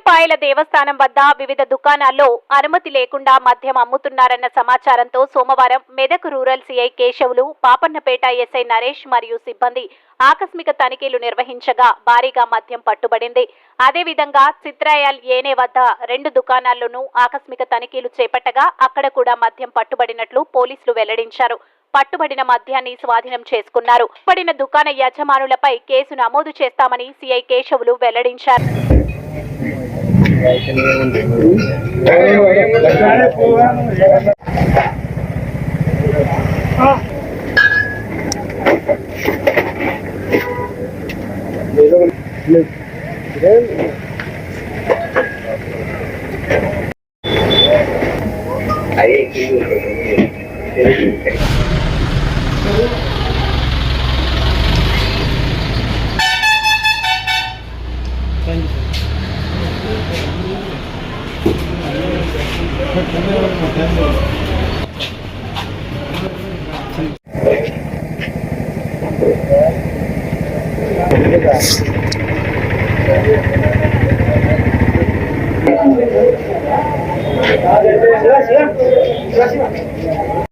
ఏడుపాయల దేవస్థానం వద్ద వివిధ దుకాణాల్లో అనుమతి లేకుండా మద్యం అమ్ముతున్నారన్న సమాచారంతో సోమవారం Medak rural CI Keshavulu, Papannapet SI Naresh మరియు సిబ్బంది ఆకస్మిక తనిఖీలు నిర్వహించగా భారీగా మద్యం పట్టుబడింది. అదేవిధంగా చిత్రాయల్ ఏనే వద్ద 2 దుకాణాల్లోనూ ఆకస్మిక తనిఖీలు చేపట్టగా అక్కడ కూడా మద్యం పట్టుబడినట్లు పోలీసులు వెల్లడించారు. పట్టుబడిన మద్యాన్ని స్వాధీనం చేసుకున్నారు. పడిన దుకాణ యజమానులపై కేసు నమోదు చేస్తామని సీఐ కేశవులు వెల్లడించారు.